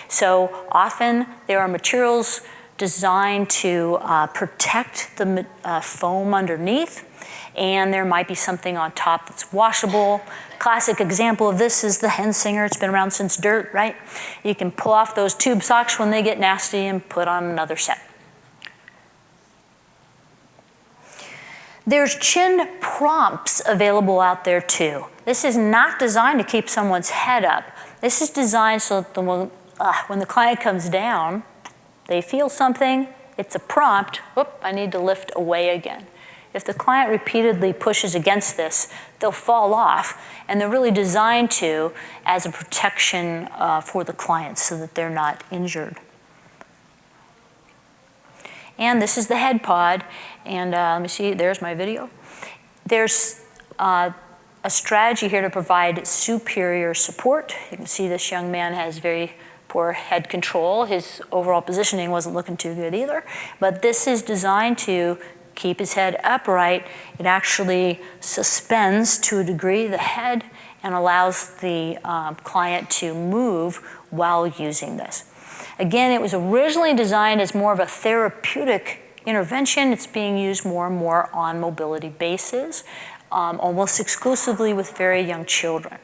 So often there are materials designed to protect the foam underneath, and there might be something on top that's washable. Classic example of this is the hen singer. It's been around since dirt, right? You can pull off those tube socks when they get nasty and put on another set. There's chin prompts available out there too. This is not designed to keep someone's head up. This is designed so that when the client comes down, they feel something, it's a prompt, whoop, I need to lift away again. If the client repeatedly pushes against this, they'll fall off, and they're really designed to as a protection for the client so that they're not injured. And this is the head pod, and let me see, there's my video. There's a strategy here to provide superior support. You can see this young man has very poor head control. His overall positioning wasn't looking too good either, but this is designed to keep his head upright. It actually suspends to a degree the head and allows the client to move while using this. Again, it was originally designed as more of a therapeutic intervention. It's being used more and more on mobility bases, almost exclusively with very young children.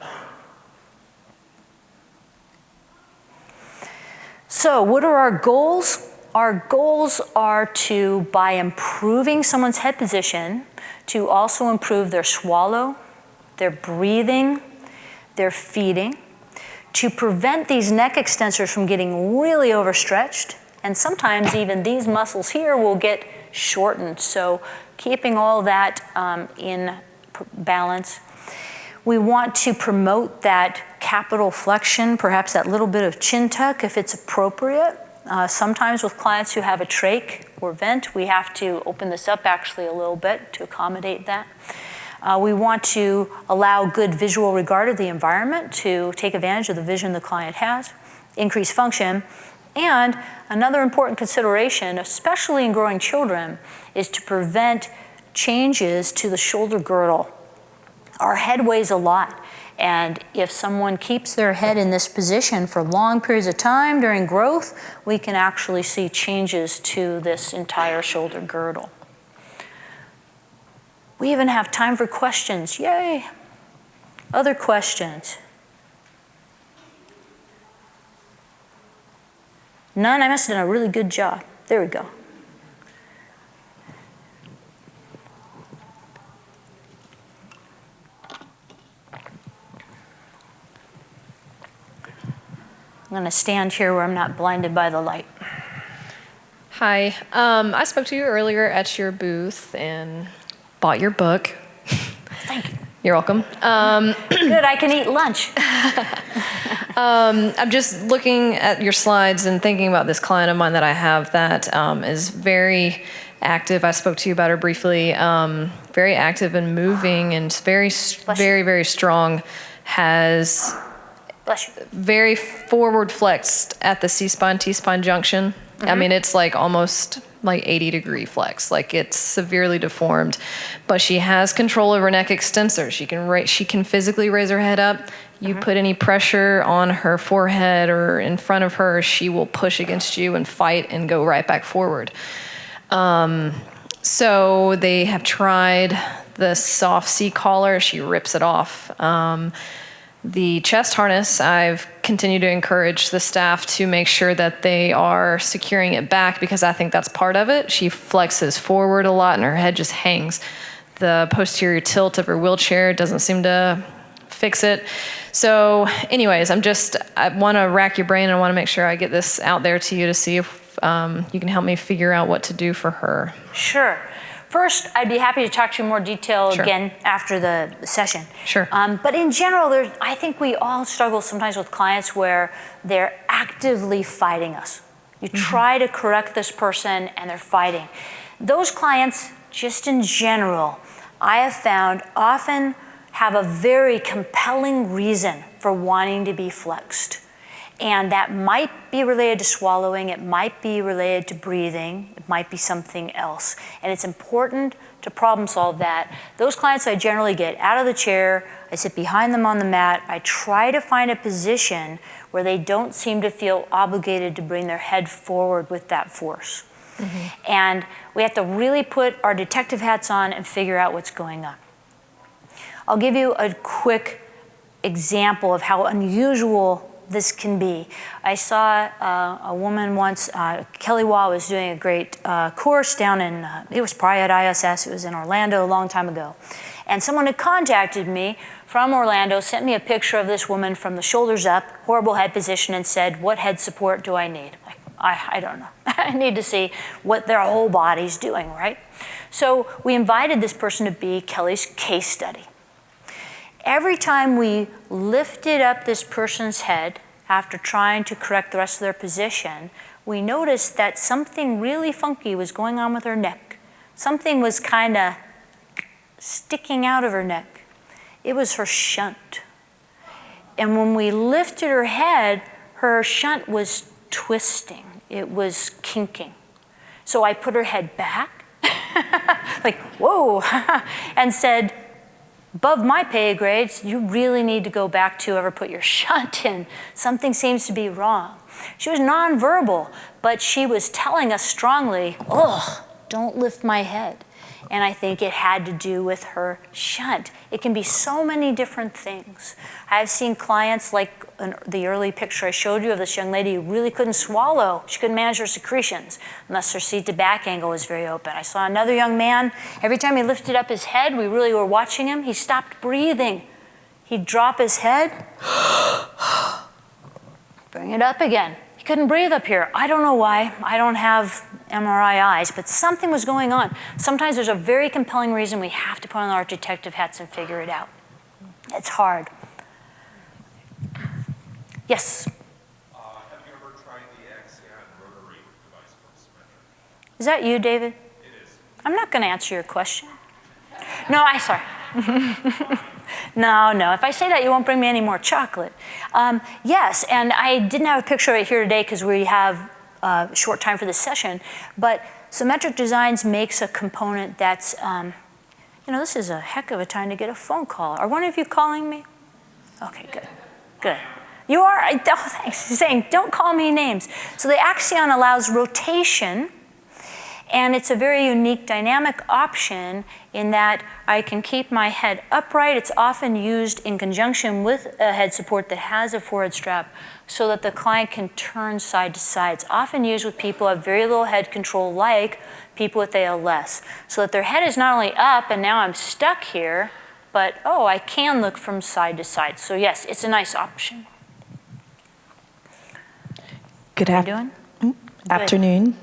So what are our goals? Our goals are to, by improving someone's head position, to also improve their swallow, their breathing, their feeding, to prevent these neck extensors from getting really overstretched, and sometimes even these muscles here will get shortened. So keeping all that in balance. We want to promote that capital flexion, perhaps that little bit of chin tuck if it's appropriate. Sometimes with clients who have a trach or vent, we have to open this up actually a little bit to accommodate that. We want to allow good visual regard of the environment to take advantage of the vision the client has, increase function, and another important consideration, especially in growing children, is to prevent changes to the shoulder girdle. Our head weighs a lot, and if someone keeps their head in this position for long periods of time during growth, we can actually see changes to this entire shoulder girdle. We even have time for questions. Yay! Other questions? None? I must have done a really good job. There we go. I'm going to stand here where I'm not blinded by the light. Hi. I spoke to you earlier at your booth and bought your book. Thank you. You're welcome. Good, I can eat lunch. I'm just looking at your slides and thinking about this client of mine that I have that is very active. I spoke to you about her briefly. Very active and moving and very, very strong. Has very forward flexed at the C-spine, T-spine junction. I mean, it's like almost like 80-degree flex. Like it's severely deformed, but she has control over neck extensor. She can physically raise her head up. You put any pressure on her forehead or in front of her, she will push against you and fight and go right back forward. So they have tried the soft C collar. She rips it off. The chest harness, I've continued to encourage the staff to make sure that they are securing it back because I think that's part of it. She flexes forward a lot and her head just hangs. The posterior tilt of her wheelchair doesn't seem to fix it. So anyways, I want to rack your brain and I want to make sure I get this out there to you to see if you can help me figure out what to do for her. Sure. First, I'd be happy to talk to you in more detail again after the session. Sure. But in general, I think we all struggle sometimes with clients where they're actively fighting us. You try to correct this person and they're fighting. Those clients, just in general, I have found often have a very compelling reason for wanting to be flexed. And that might be related to swallowing, it might be related to breathing, it might be something else. And it's important to problem solve that. Those clients I generally get out of the chair, I sit behind them on the mat, I try to find a position where they don't seem to feel obligated to bring their head forward with that force. And we have to really put our detective hats on and figure out what's going on. I'll give you a quick example of how unusual this can be. I saw a woman once, Kelly Waugh was doing a great course down in, it was probably at ISS, it was in Orlando a long time ago. And someone had contacted me from Orlando, sent me a picture of this woman from the shoulders up, horrible head position, and said, what head support do I need? I don't know. I need to see what their whole body's doing, right? So we invited this person to be Kelly's case study. Every time we lifted up this person's head after trying to correct the rest of their position, we noticed that something really funky was going on with her neck. Something was kind of sticking out of her neck. It was her shunt. And when we lifted her head, her shunt was twisting. It was kinking. So I put her head back, like, whoa, and said, above my pay grades, you really need to go back to whoever put your shunt in. Something seems to be wrong. She was nonverbal, but she was telling us strongly, oh, don't lift my head. And I think it had to do with her shunt. It can be so many different things. I've seen clients like the early picture I showed you of this young lady who really couldn't swallow. She couldn't manage her secretions unless her seat to back angle was very open. I saw another young man, every time he lifted up his head, we really were watching him, he stopped breathing. He'd drop his head, bring it up again. He couldn't breathe up here. I don't know why. I don't have MRI eyes, but something was going on. Sometimes there's a very compelling reason we have to put on our detective hats and figure it out. It's hard. Yes? Have you ever tried the Axion rotary device for symmetric? Is that you, David? It is. I'm not going to answer your question. No, I'm sorry. No. If I say that, you won't bring me any more chocolate. Yes, and I didn't have a picture of it here today because we have a short time for this session, but Symmetric Designs makes a component that's, this is a heck of a time to get a phone call. Are one of you calling me? Okay, good. You are? Oh, thanks. You're saying, don't call me names. So the Axion allows rotation, and it's a very unique dynamic option in that I can keep my head upright. It's often used in conjunction with a head support that has a forehead strap so that the client can turn side to side. It's often used with people who have very little head control, like people with ALS, so that their head is not only up and now I'm stuck here, but oh, I can look from side to side. So yes, it's a nice option. Good afternoon.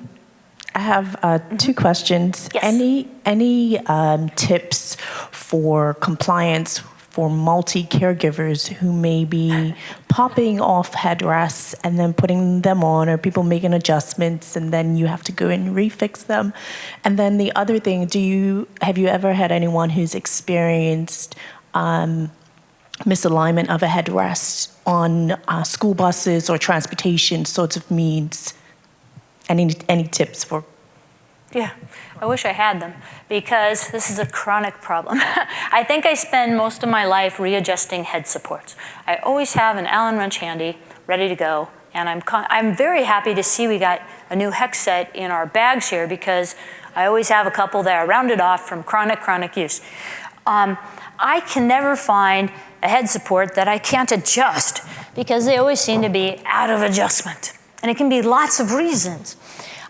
I have two questions. Yes. Any tips for compliance for multi-caregivers who may be popping off headrests and then putting them on, or people making adjustments and then you have to go and refix them? And then the other thing, have you ever had anyone who's experienced misalignment of a headrest on school buses or transportation sorts of means? Any tips for? Yeah, I wish I had them because this is a chronic problem. I think I spend most of my life readjusting head supports. I always have an Allen wrench handy, ready to go, and I'm very happy to see we got a new hex set in our bags here because I always have a couple that are rounded off from chronic use. I can never find a head support that I can't adjust because they always seem to be out of adjustment. And it can be lots of reasons.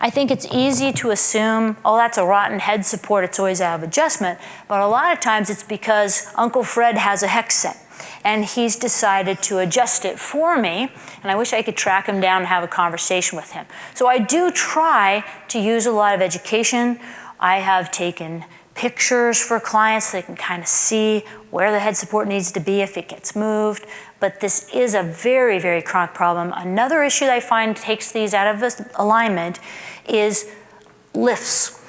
I think it's easy to assume, oh, that's a rotten head support, it's always out of adjustment. But a lot of times it's because Uncle Fred has a hex set and he's decided to adjust it for me. And I wish I could track him down and have a conversation with him. So I do try to use a lot of education. I have taken pictures for clients so they can kind of see where the head support needs to be if it gets moved. But this is a very, very chronic problem. Another issue that I find takes these out of alignment is lifts.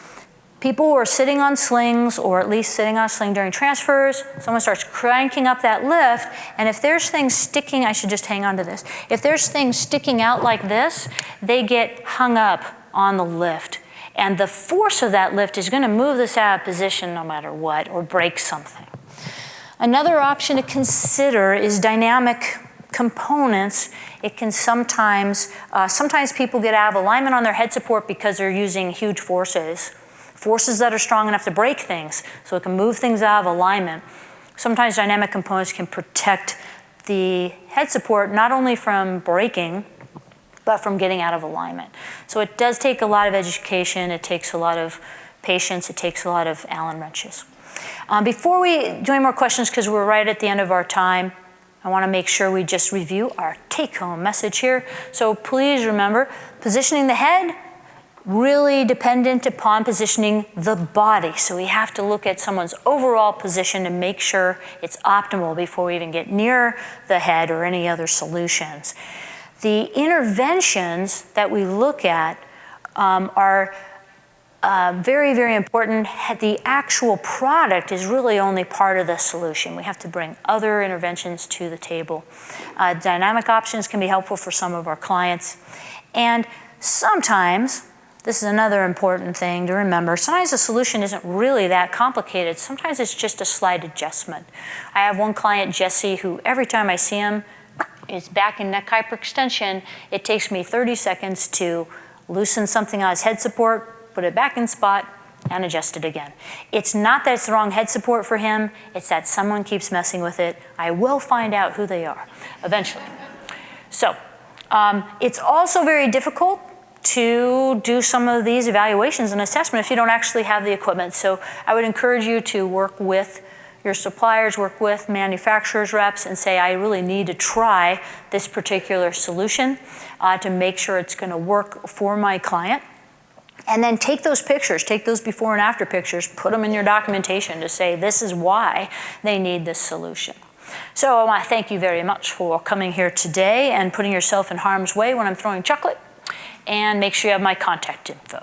People who are sitting on slings, or at least sitting on a sling during transfers, someone starts cranking up that lift, and if there's things sticking, I should just hang on to this. If there's things sticking out like this, they get hung up on the lift. And the force of that lift is going to move this out of position no matter what, or break something. Another option to consider is dynamic components, it can sometimes people get out of alignment on their head support because they're using huge forces that are strong enough to break things, so it can move things out of alignment. Sometimes dynamic components can protect the head support not only from breaking, but from getting out of alignment. So it does take a lot of education, it takes a lot of patience, it takes a lot of Allen wrenches. Before we do any more questions, because we're right at the end of our time, I want to make sure we just review our take-home message here. So please remember, positioning the head, really dependent upon positioning the body. So we have to look at someone's overall position to make sure it's optimal before we even get near the head or any other solutions. The interventions that we look at are very, very important. The actual product is really only part of the solution. We have to bring other interventions to the table. Dynamic options can be helpful for some of our clients. And sometimes, this is another important thing to remember, sometimes the solution isn't really that complicated. Sometimes it's just a slight adjustment. I have one client, Jesse, who every time I see him, his back and neck hyperextension, it takes me 30 seconds to loosen something on his head support, put it back in spot, and adjust it again. It's not that it's the wrong head support for him, it's that someone keeps messing with it. I will find out who they are eventually. So, it's also very difficult to do some of these evaluations and assessment if you don't actually have the equipment. So I would encourage you to work with your suppliers, work with manufacturers' reps and say, I really need to try this particular solution to make sure it's going to work for my client. And then take those pictures, take those before and after pictures, put them in your documentation to say this is why they need this solution. So I want to thank you very much for coming here today and putting yourself in harm's way when I'm throwing chocolate. And make sure you have my contact info.